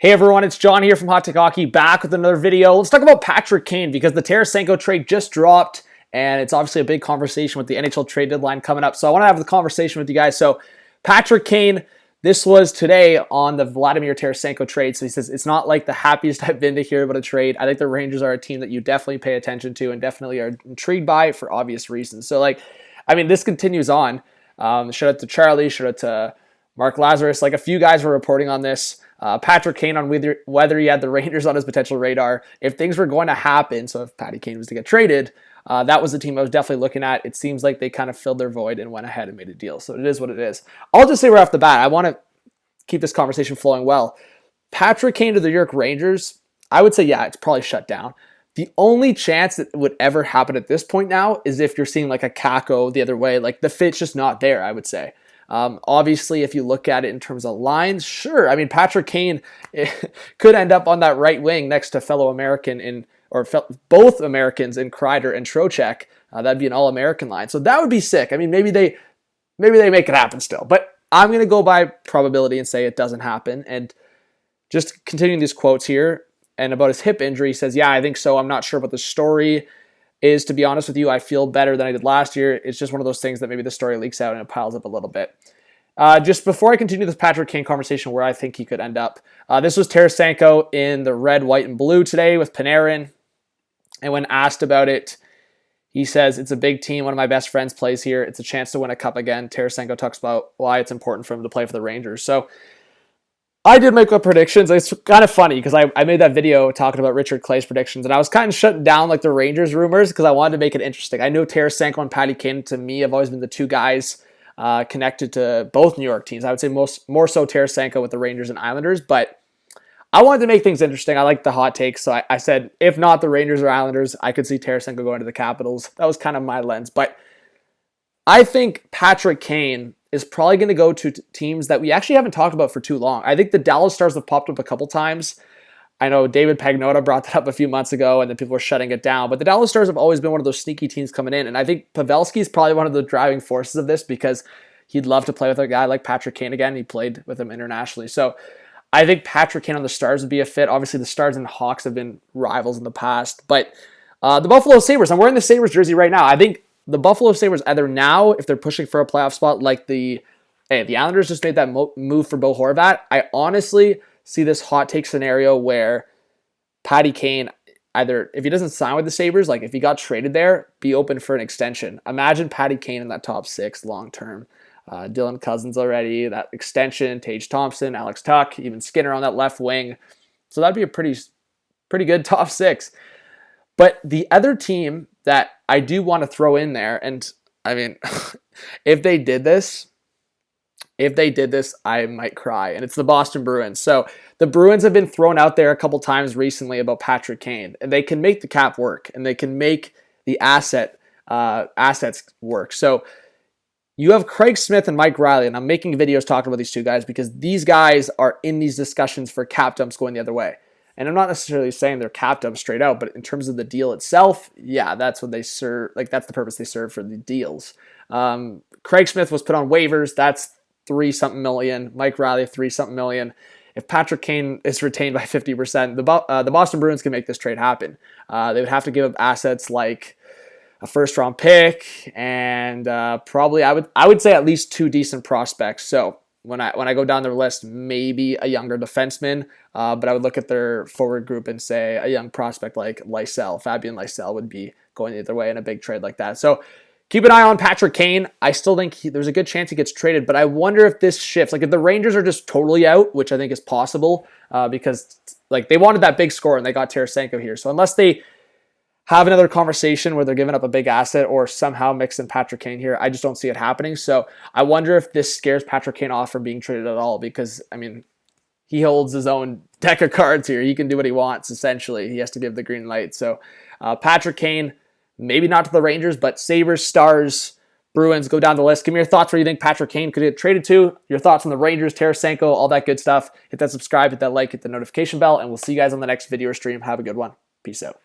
Hey everyone, it's John here from Hot Take Hockey, back with another video. Let's talk about Patrick Kane because the Tarasenko trade just dropped, and it's obviously a big conversation with the NHL trade deadline coming up. So I want to have the conversation with you guys. So Patrick Kane, this was today on the Vladimir Tarasenko trade. So he says, it's not like the happiest I've been to hear about a trade. I think the Rangers are a team that you definitely pay attention to and definitely are intrigued by for obvious reasons. So this continues on. Shout out to Charlie, shout out to Mark Lazarus. A few guys were reporting on this. Patrick Kane on whether he had the Rangers on his potential radar. If things were going to happen, so if Patty Kane was to get traded, that was the team I was definitely looking at. It seems like they kind of filled their void and went ahead and made a deal. So it is what it is. I'll just say right off the bat, I want to keep this conversation flowing well. Patrick Kane to the New York Rangers, I would say, yeah, it's probably shut down. The only chance that would ever happen at this point now is if you're seeing like a Kako the other way. The fit's just not there, I would say. Obviously, if you look at it in terms of lines, sure. Patrick Kane could end up on that right wing next to fellow American both Americans in Kreider and Trocheck. That'd be an all-American line. So that would be sick. Maybe they make it happen still. But I'm going to go by probability and say it doesn't happen. And just continuing these quotes here, and about his hip injury, he says, yeah, I think so. I'm not sure what the story is, to be honest with you. I feel better than I did last year. It's just one of those things that maybe the story leaks out and it piles up a little bit. Just before I continue this Patrick Kane conversation where I think he could end up, this was Tarasenko in the red, white, and blue today with Panarin. And when asked about it, he says, it's a big team. One of my best friends plays here. It's a chance to win a cup again. Tarasenko talks about why it's important for him to play for the Rangers. So I did make up predictions. It's kind of funny because I made that video talking about Richard Clay's predictions, and I was kind of shutting down the Rangers rumors because I wanted to make it interesting. I know Tarasenko and Patty Kane, to me, have always been the two guys connected to both New York teams. I would say more so Tarasenko with the Rangers and Islanders, but I wanted to make things interesting. I like the hot takes, so I said, if not the Rangers or Islanders, I could see Tarasenko going to the Capitals. That was kind of my lens, but I think Patrick Kane is probably going to go to teams that we actually haven't talked about for too long. I think the Dallas Stars have popped up a couple times. I know David Pagnotta brought that up a few months ago, and then people were shutting it down. But the Dallas Stars have always been one of those sneaky teams coming in, and I think Pavelski is probably one of the driving forces of this because he'd love to play with a guy like Patrick Kane again. He played with him internationally. So I think Patrick Kane on the Stars would be a fit. Obviously, the Stars and Hawks have been rivals in the past. But the Buffalo Sabres, I'm wearing the Sabres jersey right now. I think the Buffalo Sabres, either now, if they're pushing for a playoff spot, the Islanders just made that move for Bo Horvat. I honestly see this hot take scenario where Patty Kane, either if he doesn't sign with the Sabres, if he got traded there, be open for an extension. Imagine Patty Kane in that top six long term. Dylan Cousins already, that extension, Tage Thompson, Alex Tuck, even Skinner on that left wing. So that'd be a pretty good top six. But the other team that I do want to throw in there, and if they did this, I might cry, and it's the Boston Bruins. So the Bruins have been thrown out there a couple times recently about Patrick Kane, and they can make the cap work, and they can make the assets work. So you have Craig Smith and Mike Riley, and I'm making videos talking about these two guys because these guys are in these discussions for cap dumps going the other way. And I'm not necessarily saying they're cap dumps straight out, but in terms of the deal itself, yeah, that's what they serve. That's the purpose they serve for the deals. Craig Smith was put on waivers. That's 3-something million. Mike Riley, 3-something million. If Patrick Kane is retained by 50%, the Boston Bruins can make this trade happen. They would have to give up assets like a first-round pick and probably I would say at least 2 decent prospects. So when I go down their list, maybe a younger defenseman, but I would look at their forward group and say a young prospect like Fabian Lysell would be going the other way in a big trade like that. So keep an eye on Patrick Kane. I still think there's a good chance he gets traded, but I wonder if this shifts. If the Rangers are just totally out, which I think is possible, because they wanted that big score and they got Tarasenko here. So unless they have another conversation where they're giving up a big asset or somehow mix in Patrick Kane here, I just don't see it happening. So I wonder if this scares Patrick Kane off from being traded at all because, he holds his own deck of cards here. He can do what he wants, essentially. He has to give the green light. So Patrick Kane, maybe not to the Rangers, but Sabres, Stars, Bruins, go down the list. Give me your thoughts where you think Patrick Kane could get traded to, your thoughts on the Rangers, Tarasenko, all that good stuff. Hit that subscribe, hit that like, hit the notification bell, and we'll see you guys on the next video or stream. Have a good one. Peace out.